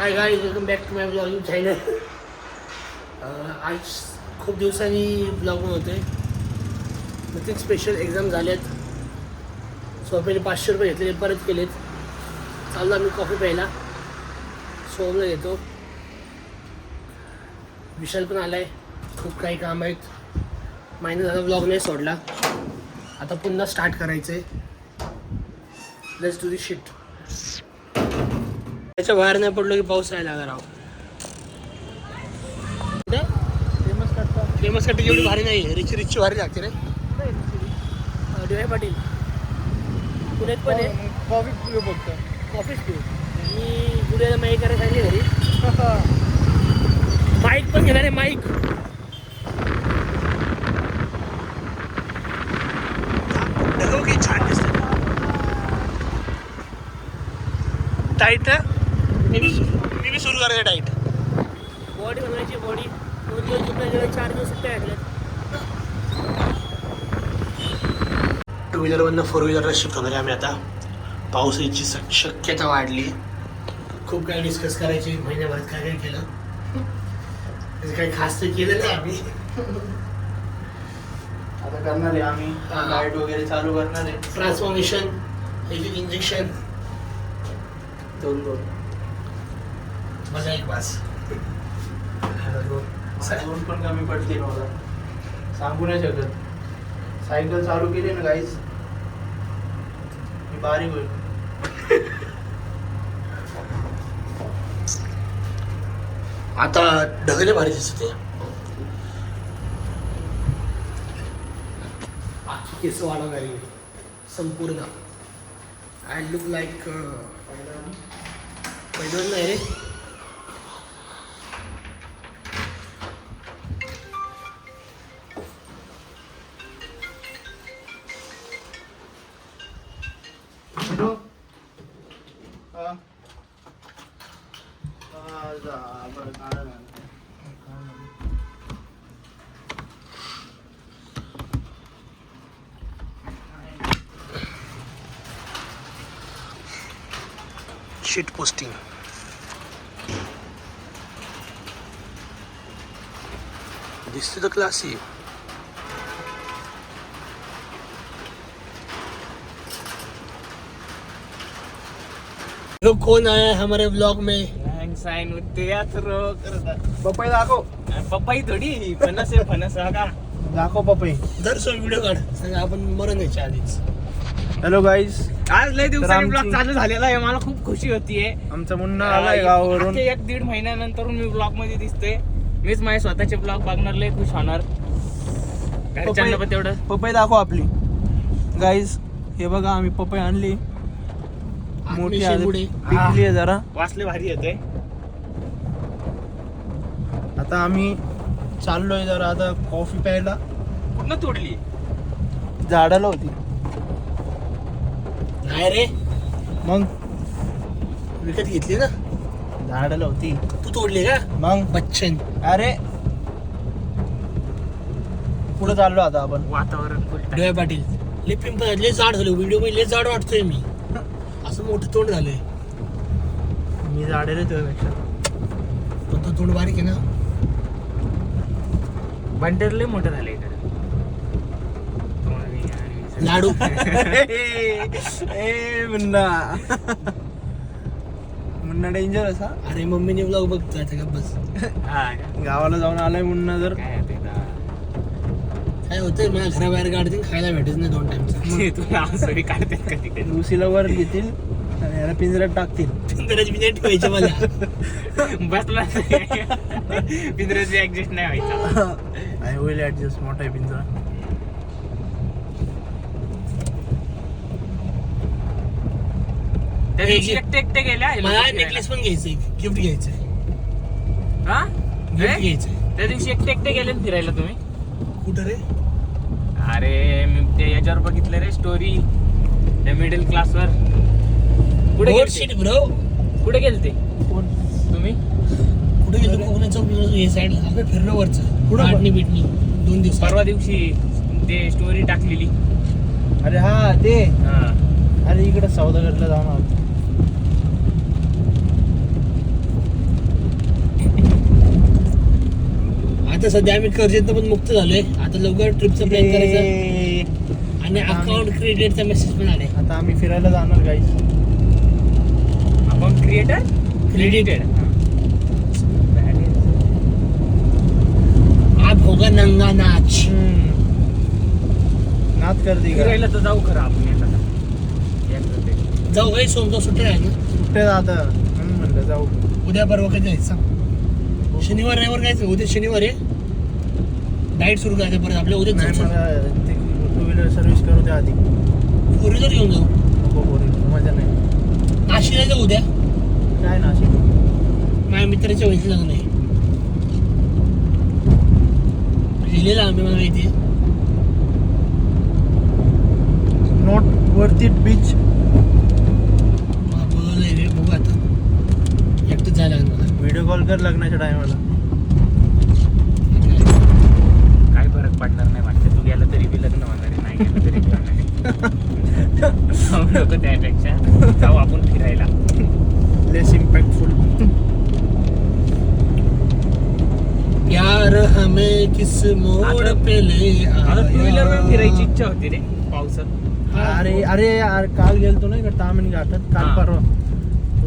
High guys, welcome back to my blogging channel. आज खूप दिवसांनी ब्लॉग बनवतोय. नक्कीच स्पेशल एक्झाम झाल्यात. सो पहिले 500 रुपये घेतले, परत केलेत. चाललो आम्ही कॉफी प्यायला. सोमला येतो. विशाल पण आलाय. खूप काही काम आहेत. महिना झाला ब्लॉग नाही सोडला. आता पुन्हा स्टार्ट करायचं आहे. Let's do this shit. त्याच्या बाहेर नाही पडलो की पाऊस यायला लागला. राव फेमस कट्टी जेवढी भारी नाही, रिची भारी लागते रे. डी.वाय. पाटील पुण्यात पण आहे. कॉफी पिऊ फक्त. कॉफीच पिऊ. मी गुड्याला माईक करायला सांगितले घरी. माईक पण घेणार आहे. माईक छान दिसत. टाईट मी बी सुरू करायचं. टाईट बॉडी बनवायची. बॉडी 2 दिवस झोपल्या, 4 दिवस सुट्ट्या घातल्यात. 2 व्हीलरवरनं 4 व्हीलरला शिफ्ट होणार आहे आम्ही आता. पावसाची शक्यता वाढली. खूप काही डिस्कस करायची. महिन्याभरात काय काय केलं, त्याचं काही खास तर केलं नाही आम्ही. आता करणार आहे आम्ही. लाईट वगैरे चालू करणार आहे. ट्रान्सफॉर्मेशन, एक इंजेक्शन, 2 माझा एक पास. दोन पण कमी पडतील मला, सांगू नाही शकत. सायकल चालू केली ना गाईस, मी बारीक होईल. आता ढगले भारी दिसते. केस वाढवणारी संपूर्ण. आय लुक लाईक पैदल नाही रे. Sheet posting. दिसते तर क्लासी. लोग कौन आया है हमारे ब्लॉग में? साइन पपई दाखव. पप्पाई थोडी फणस आहे. फणस हा का? दाखव पपई. दर व्हिडिओ काढ. सांगा आपण मरण यायच्या आधीच. हॅलो गाईस, आज लय दिवसांनी आमची- ब्लॉग चालू झालेला आहे. मला खूप खुशी होतीये. आमचा मुन्ना आलाय गावावरून. 1-1.5 महिन्यानंतर मी ब्लॉग मध्ये दिसतोय. मीच माझे स्वतःचे ब्लॉग बघणार, लय खुश होणार. घरच्यांना पण तेवढं. पपई दाखव आपली. गाईस हे बघा, आम्ही पपई आणली. मोठी आहे, शेंबुडे. पिकली आहे जरा. वासले भारी येतोय. आता आम्ही चाललोय जरा आता कॉफी प्यायला. पूर्ण तोडली. झाडाला होती नाही रे, मग. विकत घेतली ना. झाडाला होती तू तोडली का? मग. बच्चन. अरे पुढे चाललो आता आपण. वातावरण फुल डी.वाय. पाटील लय पिंपल लय जाड झालं. व्हिडिओ मध्ये लय जाड वाटतोय मी. असं मोठं तोंड झालंय. मी झाडेला तुझ्यापेक्षा. पण तो तोंड बारीक आहे ना. बंटर लय मोठं झालंय इकडे. लाडू. ए मुन्ना. मुन्ना डेंजर असा. अरे मम्मीने ब्लॉग बघतोय आता का बस. गावाला जाऊन आलाय मुन्ना. जर काय होतंय, मला घराबाहेर काढतील, खायला भेटत नाही 2 टाइमचं. काढते कधी कधी. उशीला वर घेतील आणि याला पिंजऱ्यात टाकतील. पिंजऱ्याची बिंजऱ्यात ठेवायचे मला. बसला पिंजऱ्याची ऍडजस्ट नाही व्हायचा. आय होईल ऍडजस्ट. मोठा आहे पिंजरा. त्या दिवशी एकटे गेल्या. मला नेकलेस पण घ्यायचंय, गिफ्ट घ्यायचंय. हा गिफ्ट घ्यायचंय. त्या दिवशी एकटे गेले ना फिरायला तुम्ही. कुठं रे? अरे मी ते याच्यावर बघितलं रे स्टोरी, त्या मिडल क्लासवर. कुठे शिट ब्रो. कुठे गेलते कोण? तुम्ही? कुठे गेलो? कोकणात चौक हे साईड आपलं फिरलो वरचं. कुठं? आठणी बिटणी 2 दिवस. परवा दिवशी ते स्टोरी टाकलेली. अरे हा ते. हा अरे इकडे सौदागरला जाऊन आलो. आता सध्या आम्ही कर्जत पण मुक्त झालोय. आता लवकर ट्रिपचा प्लॅन करायचा आणि अकाउंट क्रेडिटचा मेसेज पण आलाय. आता आम्ही फिरायला जाणार गाईस. आपण क्रेडिटेड आप होगा नंगा नाच. नाच कर दी फिरायला तर जाऊ खरं आपण एखादा. जाऊ काही सोमवार सुट्टी आहे ना. सुट्टे आता म्हणून म्हणलं जाऊ. उद्या परवा काय जायचं. शनिवार रविवार काय उद्या शनिवार आहे. डाएट सुरू करायचं परत आपल्या उद्या. नाही मला ते 2 व्हीलर सर्व्हिस करू द्या आधी. 4 व्हीलर घेऊन जाऊ. नको 4 व्हीलर मजा नाही. नाशिकला जाऊ उद्या. काय नाशिक माझ्या मित्राच्या वयचं लग्न आहे. लिहिलेलं आम्ही मला माहिती आहे. Not worth it beach. बघू आता एकटंच जायला लागलं मला. व्हिडिओ कॉल कर लग्नाच्या टायमाला. काय फरक पडणार नाही वाटतं. तू गेला तरी बी लग्न होणार आहे, नाही गेलं तरी बी होणार आहे. जाऊ नको त्यापेक्षा जाऊ आपण फिरायला. लेस इम्पॅक्टफुल. प्यार हमें किस मोड पे ले आता 2 व्हीलर वर आया. फिरायची इच्छा होती रे पावसात. अरे अरे यार काल गेलतो नाही का तामिनी घाटात काल हा. परवा.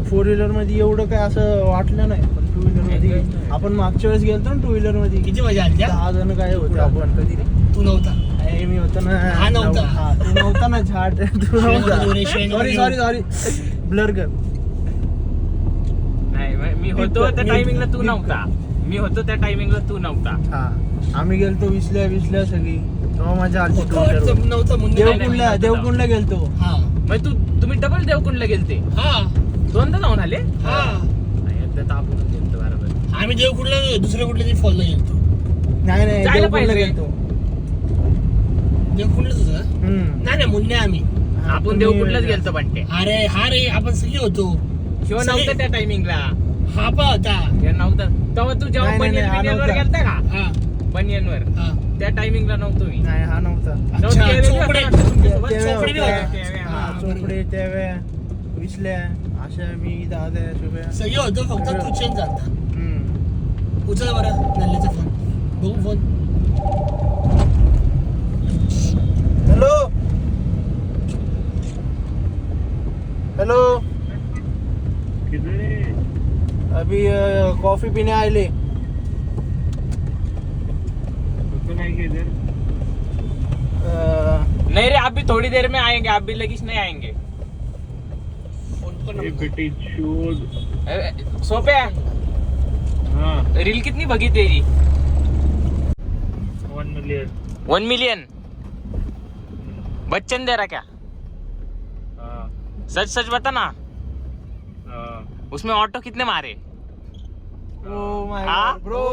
4 व्हीलर मध्ये एवढं काय असं वाटलं नाही पण 2 व्हीलर मध्ये Enjoy नाही. आपण मागच्या वेळेस गेलतो ना 2 व्हीलर मध्ये किती मजा आली त्या? 10 जण काय होते आपण. कधी रे? तू नव्हता. अरे मी होतो ना. हा नव्हता. हा, तू नव्हता ना झाट. तू शेण- सॉरी ब्लर कर. नाही मी होतो त्या टायमिंगला तू नव्हता. मी होतो त्या टायमिंगला तू नव्हता. हा आम्ही गेलतो विसल्या सगळी तेव्हा मजा आली 2 व्हीलर. नव्हता मुन्नी. देवकुंडला गेलतो. हा मग तुम्ही डबल देवकुंडला गेलते. हा दोनदा जाऊन आले. हा एकदा तर आपणच गेलतो बरोबर. आम्ही देवकुंडला दुसऱ्या कुठल्या तरी फॉलला गेलतो. नाही जायला देवकुंडला पाहिजे. गेलतो. देवकुंडलाच होतं ना? हम्म. नाही मुन्ने आम्ही. आपण देवकुंडलाच गेलतो बंटे. अरे हा रे आपण सगळे होतो. शिव नव्हता त्या टायमिंगला. हा पण होता. हे नव्हतं तेव्हा तू जेव्हा नाही, नाही, हा बनियनवर नव्हता. गेलता का हा बनियनवर हा त्या टायमिंगला नव्हतो मी. नाही हा नव्हता. अच्छा, तेव्हा गेलेली चोपडे. होता ना तुमच्यासोबत. तेव्हा चोपडे बी होता. होता. हा, हा, चोपडे तेव्हा विसल्या आशा मी दादा शुभ्या. सगळे होतो फक्त तू चेंज झालता. हम्म. उचल बरं नल्ल्याचा फोन. बघू फोन. हेलो हेलो अभी कॉफी पीने आए. नहीं रे अभी थोड़ी देर में आएंगे. अभी लगीच नहीं आएंगे. फोन पण सोपे रील कितनी भगी तेरी? 1 मिलियन. बच्चन दे रहा क्या? सच सच बता ना. उसमें ऑटो कितने मारे? ओ माय हाँ? God bro.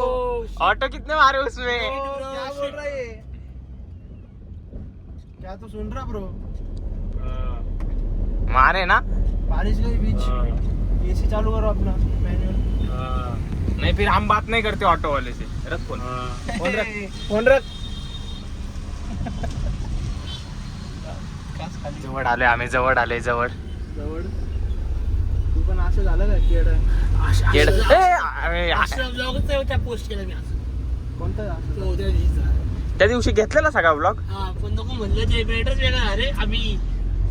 ऑटो कितने मारे उसमें? क्या बोल रहा है ये? क्या तू सुन रहा ब्रो? मारे ना. बारिश के बीच एसी चालू करो अपना मैनुअल. नहीं फिर हम बात नहीं करते ऑटो वाले से. रख फोन. फोन रख. फोन रख. जवळ आले आम्ही. जवळ जवळ तू पण असं झालं का केड? त्या पोस्ट केला मी आज. कोणता असं? तो उद्या दिवसा. त्या दिवशी घेतलेला सगळा ब्लॉग. हा पण नको म्हणलं ते बॅटच वेगळा. अरे आम्ही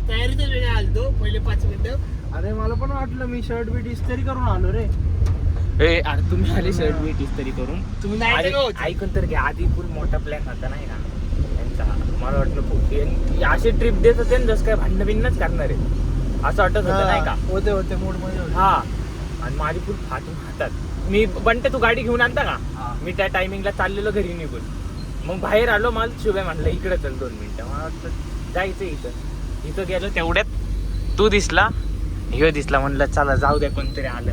तयारीतच वेगळा आलतो पहिले 5 मिनिटं. अरे मला पण वाटलं मी शर्ट बीट इस्त्री करून आलो रे. अरे तुम्ही आले शर्ट बीट इस्त्री करून. तुम्ही नाही अरे, का होते? ऐकून तर घ्या. आधी फुल मोठा प्लॅन होता नाही का त्यांचा. मला वाटलं अशी ट्रिप देत होते ना जसं काय भांडण बिन्नच करणार आहे असं वाटत होतं नाही का. होते मूड मध्ये होते. हा आणि माझी फुल फाटून हातात. मी बंटे तू गाडी घेऊन आणता का? मी त्या टायमिंगला चाललेलो घरी निघून. मग बाहेर आलो. मला शुभे म्हटलं इकडे चल 2 मिनिटं. मला वाटतं जायचं इथं गेलो. तेवढ्यात तू दिसला. ह्यो दिसला. म्हणलं चला जाऊ द्या कोणतरी आलं.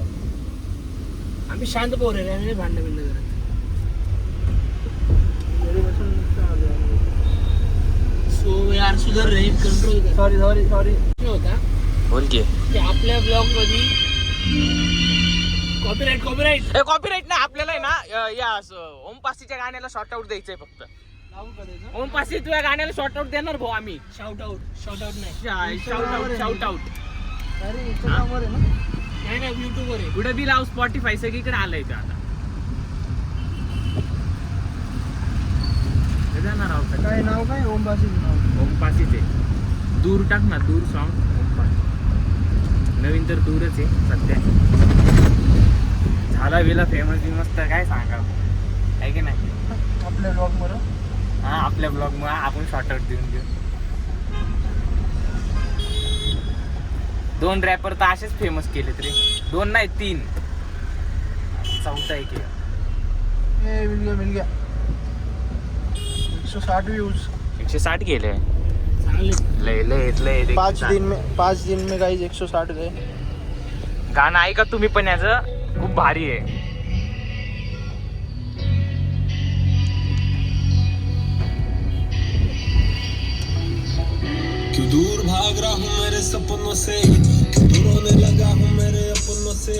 आम्ही शांत पोर आहे. आम्ही भांडण बिंड करत. घरी बसून नुसतं आलो. सो यार सुधर रे. कंट्रोल कर. सॉरी होता बोल की. ते आपल्या ब्लॉग मध्ये कॉपीराइट कॉपीराईट नाही आपल्याला आहे ना. या ओम पासीच्या गाण्याला शॉर्ट आउट द्यायचंय फक्त. लावू का त्याचं? ओम पासी तुझ्या गाण्याला शॉर्ट आउट देणार भाऊ आम्ही. शाउट आउट नाही. Shout out. अरे इंस्टाग्रामवर आहे ना. नाही युट्यूब वर आहे. कुठं बी लाव. स्पॉटीफाय सगळीकडे आलंय ते आता. जाणार आहोत. काय नाव काय ओमबासी नाव. ओमपासीचे दूर टाक ना, दूर सॉन्ग ओमपासी. नवीन तर दूरच आहे सध्या. झाला विला फेमस बिमस तर काय सांगा आहे की नाही. आपल्या ब्लॉग मध्ये हा आपल्या ब्लॉग मुळे आपण शॉर्टआउट देऊन देऊ. 2 रॅपर तर असेच फेमस केले तरी 2 नाही 3. चौथा एक आहे. मिल गया 160 व्यूज. 160 गेले. चांगले. लय 5 दिन में गाइस 160 गए. गाणं ऐका तुम्ही पण, याचं खूप भारी आहे. क्यों दूर भाग रहा हूँ मेरे सपनों से, क्यों दूर होने लगा हूँ मेरे अपनों से.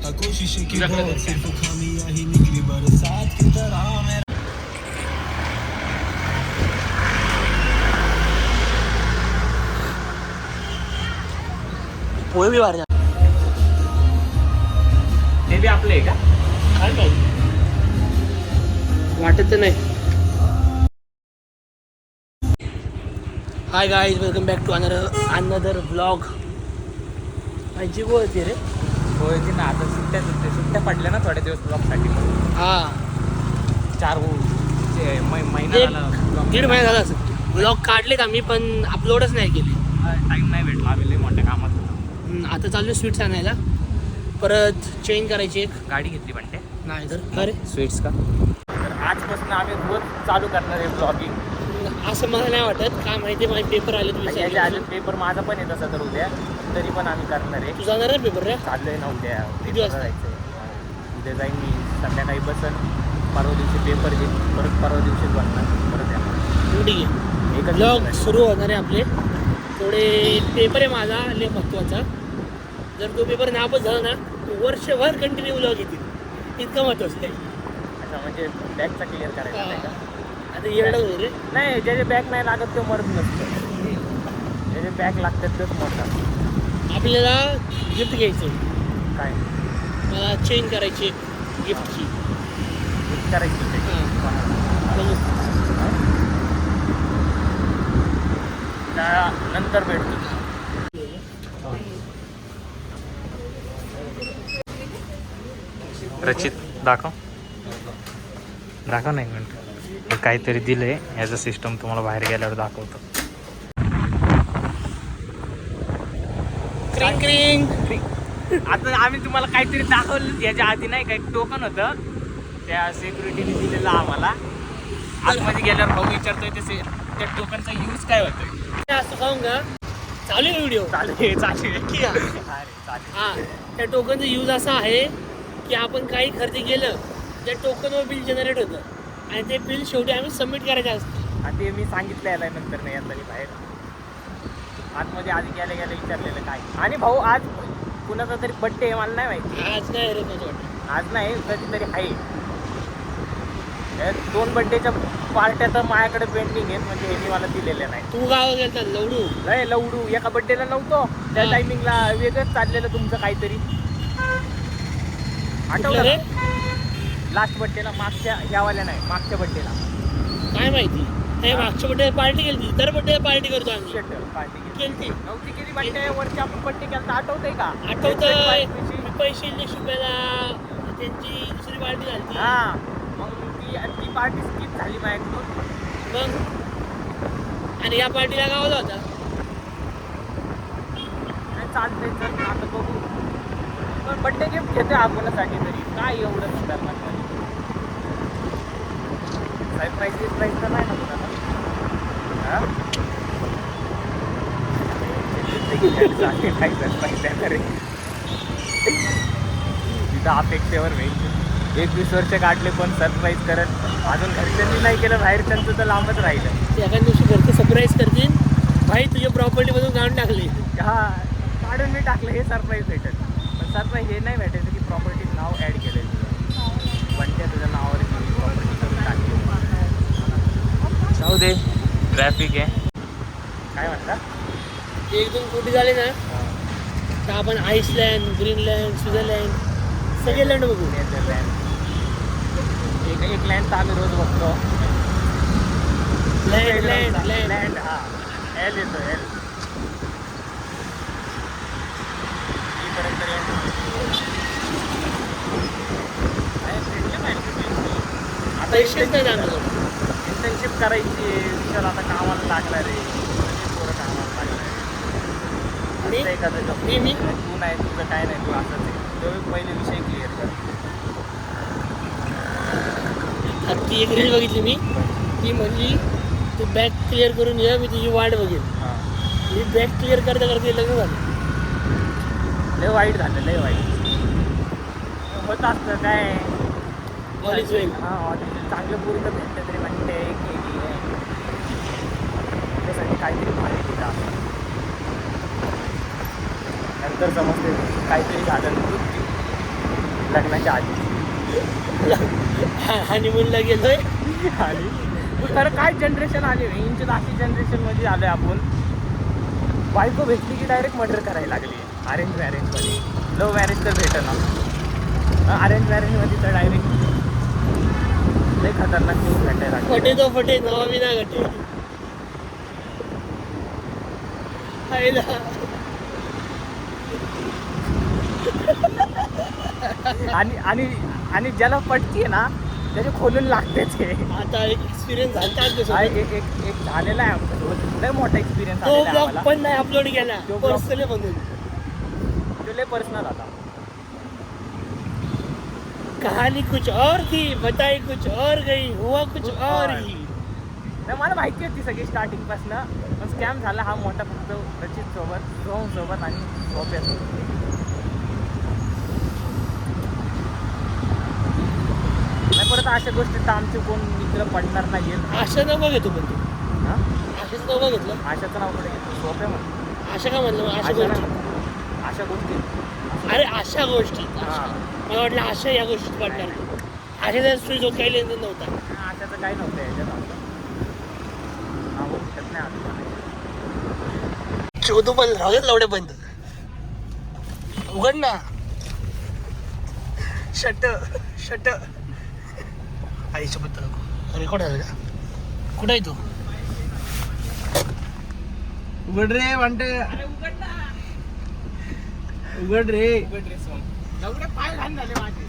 हर कोशिश की बहुत सिर्फ खामियां ही निकली बरसात की तरह. मेरा पोहे बी भारी. ते बी आपलं आहे का? काय माहिती, वाटत तर नाही. Hi guys, welcome back to another blog. माझी होती रे. होय ती ना, आता सुट्ट्या पडल्या ना थोड्या दिवस ब्लॉगसाठी. हा 4 महिना एक- झाला दीड महिना झाला असं. ब्लॉग काढलेत आम्ही पण अपलोडच नाही केले. टाइम नाही भेटला. आम्ही लय मोठ्या कामात होतो. आता चाललो स्वीट्स आणायला. परत चेंज करायची एक. गाडी घेतली म्हणते नाही तर अरे स्वीट्स का. तर आजपासून आम्ही रोज चालू करणार आहे ब्लॉगिंग. असं मला नाही वाटत. काय माहिती माझे पेपर आले याच्या आधी पेपर माझा पण आहे तसा तर उद्या, तरी पण आम्ही करणार आहे. तू जाणार आहे पेपर रे. चाललोय ना उद्या किती वाजता? जायचं. उद्या जाईन मी संध्याकाळी बसन. परवा दिवशी पेपर देईन, परत परवा दिवशीच बनणार परत येणार. ठीक आहे. एकच ब्लॉग दिवस आहे. सुरू होणार आहे आपले. थोडे पेपर आहे माझा लय महत्त्वाचा. जर तो पेपर नापास झाला ना तर वर्षभर कंटिन्यू ब्लॉग येतील. इतकं महत्त्वाचं आहे. अच्छा, म्हणजे बॅगचा क्लिअर करायचा आहे का? आता येणार रे. नाही, ज्याचे बॅग नाही लागत ते मरत नसतं. ज्याचे बॅग लागतात तेच मरतात. आपल्याला गिफ्ट घ्यायचं. काय मला चेंज करायची गिफ्टची. करायचं ते? त्या नंतर भेटतो. रचित दाखव नाही म्हणतो. काहीतरी दिलंय, याचं सिस्टम तुम्हाला बाहेर गेल्यावर दाखवतो. क्रिंग क्रिंग. आता आम्ही तुम्हाला काहीतरी दाखवलं. याच्या आधी नाही का एक टोकन होतं, त्या सिक्युरिटीने दिलेलं आम्हाला. आतमध्ये गेल्यावर भाऊ विचारतोय त्या टोकनचा यूज काय होतोय. असं खाऊन का चालू आहे व्हिडिओ. चालेल हां, त्या टोकनचा यूज असा आहे की आपण काही खरेदी केलं त्या टोकनवर बिल जनरेट होतं आणि ते बिल शेवटी आम्ही सबमिट करायचं असतं. आणि ते मी सांगितलं याला नंतर नाही यांना बाहेर आतमध्ये आधी गेल्या विचारलेलं काय. आणि भाऊ आज कुणाचा तरी बड्डे आहे, मला नाही माहिती. आज नाही रे माझं वाटतं. आज नाही, कधीतरी आहे. 2 बड्डेच्या पार्ट्या तर माझ्याकडे पेंडिंग आहेत, म्हणजे हे मी मला दिलेल्या नाही. तू गावाला गेलता लवडू. नाही लवडू एका बड्डेला नव्हतो. त्या टायमिंगला वेगळंच चाललेलं तुमचं काहीतरी. आठवलं रे लास्ट बड्डेला, मागच्या ह्यावाल्या नाही, मागच्या बड्डेला. काय माहिती. हे मागच्या बड्डे पार्टी केली. दर बड्डे पार्टी करतो आम्ही. पार्टी केलती. नव्हती केली बड्डे वरची आपण बड्डे केला, आठवतंय का? आठवतंय. मी पैसे दिले शुभ्याला. त्यांची दुसरी पार्टी झाली. हा, मग ती पार्टी स्किप झाली माझ्याकडून. मग आणि या पार्टीला गावाला होता. चालतंय, चल आता बघू. पण बड्डे गिफ्ट घेतोय आपल्यासाठी तरी काय एवढं करणार. सरप्राईज तर नाही ना कुणाला. तिथं अपेक्षेवर होईल. 21 वर्ष काढले पण सरप्राईज करत अजून घरच्यांनी नाही केलं, बाहेरच्यांचं तर लांबच राहिलं. एका दिवशी घरचे सरप्राईज करतील. भाई तुझ्या प्रॉपर्टीमधून काढून टाकले. हा, काढून मी टाकलं हे सरप्राईज भेटेल. पण सरप्राईज हे नाही भेटायचं की प्रॉपर्टी नाव ॲड केलं तुझं. पण त्या तुझ्या नावावर प्रॉपर्टी करून टाकली. जाऊ दे, ट्रॅफिक आहे. काय म्हणता? 1-2 कोटी झाले ना तर आपण आईसलँड, ग्रीनलँड, स्वित्झर्लंड सगळे लँड बघू. एक लँड तर आम्ही रोज बघतो. लँड हा एल येतो एल आता पैसेच नाही जाणार इंटर्नशिप करायची आहे विशाल आता कामाला लागला रे पोरं कामाला लागलाय एखादं मी तू नाही तुझं काय नाही तू असंच आहे तो पहिले विषय क्लिअर कर ती एक रील बघितली मी ती म्हणली तू बॅग क्लिअर करून ये मी तुझी वाट बघेन हां मी बॅग क्लिअर करता करता लग्न झालं लय वाईट झालं लय वाईट होत असतं काय कॉलेज होईल हां चांगलं पूर्ण भेटतं तरी म्हणते केली आहे त्यासाठी काहीतरी भारी तिथं असतं नंतर समजते काहीतरी झालं मृत्यू लग्नाच्या आधी हनीमूनला गेलोय आणि खरं काय जनरेशन आली इंच अशी जनरेशनमध्ये आलो आहे आपण बायको भेटली की डायरेक्ट मर्डर करायला लागली अरेंज मॅरेजमध्ये लव्ह मॅरेज तर भेटेना अरेंज मॅरेजमध्ये तर डायरेक्ट लय खतरनाक न्यूज भेटायला लागली फटे तो फटे नवा मी ना घटे आणि आणि आणि ज्याला पटते ना त्याचे खोलून लागते ते आता एक एक्सपिरियन्स झाला एक एक एक झालेला आहे आमच्यासोबत लय मोठा एक्सपिरियन्स तो आलेला आहे ब्लॉग आम्हाला. पण नाही अपलोड केला तो blog- पर्सनली बनवून तो लय पर्सनल आता कहानी कुछ और थी बताई कुछ और गई हुआ कुछ और ही नाही मला माहिती होती सगळी स्टार्टिंगपासनं पण स्कॅम झाला हा मोठा फक्त रचित सोबत रोहन सोबत आणि सोप्यासोबत नाही परत अशा गोष्टीत आमचे कोण मित्र पडणार नाही आशा नाव घेतो पण तू हां आशाचं नाव घेतलं आशाचं नाव कडे घेतो सोप्या म्हणून आशा का म्हणलं मग? आशा आशा गोष्टी नाही. अशा गोष्टी अरे अशा गोष्टी हां मला वाटलं आशा या गोष्टीत पडणार आशाचा स्टोरी जो काही लेन नव्हता आशाचं काही नव्हतं याच्यात आमचं नाव भेटत नाही आम्ही चोदू पण राहू देत लवडे बंद उघड ना शट आईच्या बद्दल रेकॉर्ड झालं का कुठं आहे तू उघड रे म्हणते उघड रे एवढे पाय घाण झाले माझे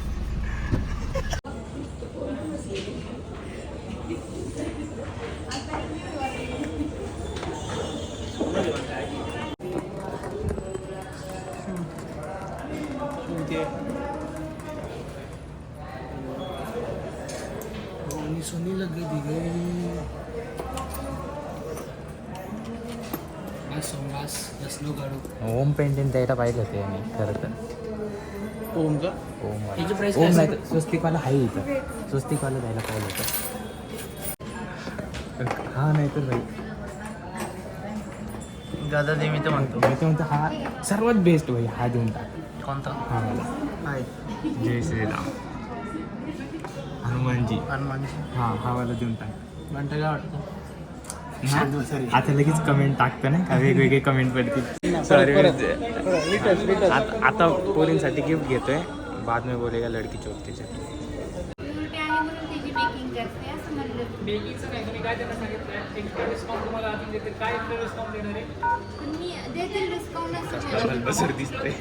सोनी लग गई बस नो काढू ओम पेंटिंग द्यायला पाहिजे होते मी खरं तर ओम का ओम याची प्राइस ओम काय नाही तर स्वस्तिकवाला आहे इथं स्वस्तिकवाला द्यायला पाहिजे होतं हा नाही तर भाई दादा दे मी तर म्हणतो मी तर म्हणतो हा सर्वात बेस्ट भाई हा देऊन टाक कोणता हा मला आहे जय श्रीराम हनुमानजी हनुमानजी हा वाला देऊन टाक म्हणतं काय वाटतं आता लगेच कमेंट टाकतं नाही का वेगवेगळे कमेंट पडतील सॉरी आता पोरींसाठी गिफ्ट घेतोय बाद में बोलेगा लडकी चोरतीचे उलटे आहे म्हणून त्याची बेकिंग करते असं म्हणलं बेकिंगचं नाही तुम्ही काय त्यांना सांगितलं एक्स्ट्रा डिस्काउंट तुम्हाला अजून देते काय एक्स्ट्रा डिस्काउंट देणार आहे पण मी देते डिस्काउंट असं म्हणलं. बसर दिसतंय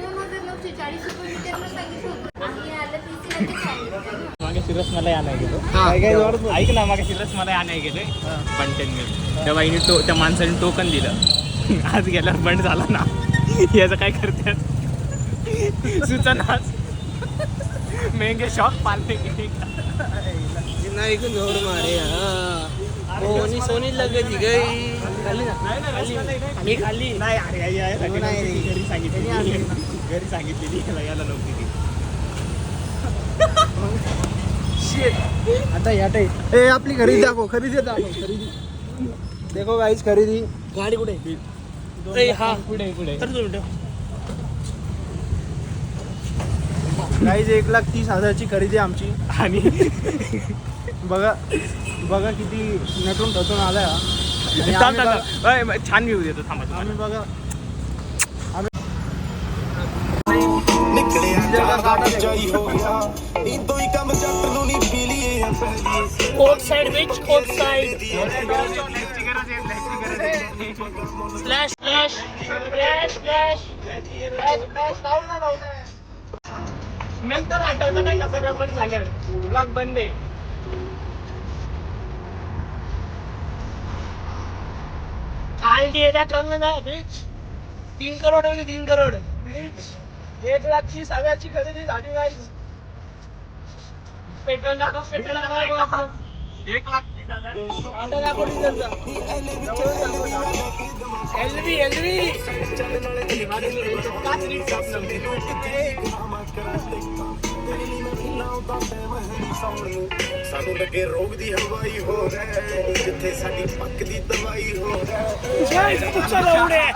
2940 रुपये मी त्यांना सांगितलं होतं आणि आलं 30 रुपये सांगितलं ना. मागे शिरस मला आणाय गेलो काय काय जोरात बोल. ऐक ना मागे शिरस मला आणाय गेलोय बंटेन मी त्या बाईने त्या माणसाने टोकन दिलं आज गेल्यावर बंड झाला ना याचं काय करतात सुचना मेहंगे शॉक पालने के नाही का जोर मारे सोनी सोनी लग गई खाली ना मी खाली नाही अरे आई आहे घरी सांगितली घरी सांगितलेली याला नव्हती ती आता या टाईप ए आपली खरेदी दाखव खरेदी देखो गाईज खरेदी गाडी कुठे आहे? हा पुढे पुढे तर 2 मिनिटं गाईज 1,30,000ची खरेदी आमची आणि बघा बघा किती नटून ठटून आलाय हा. आणि थांब आम्ही थांब थांब. छान व्ह्यू देतो थांबा बघा- तुम्हाला आम्ही बघा ਨਿਕਲਿਆ ਜਾਈ ਹੋ ਗਿਆ ਇਦੋਂ ਹੀ ਕੰਮ ਜੱਟ ਨੂੰ ਨਹੀਂ ਪੀ ਲਈਏ court side which court side slash slash slash slash नंतर आठवतं नाही का सगळं पण झालं ब्लॉग बंद आहे. काल दिएगा कमी नाही बीच 3 करोड होती 3 करोड 1,30,000ची खरेदी झाली नाही. पेट्रोल टाका पेट्रोल टाका 1,00,000 एलवी एलवी ਸਾਨੂੰ ਲੱਗੇ ਰੋਗ ਦੀ ਹਵਾਈ ਹੋ ਰਿਹਾ ਜਿੱਥੇ ਸਾਡੀ ਪੱਕ ਦੀ ਦਵਾਈ ਹੋ ਰਿਹਾ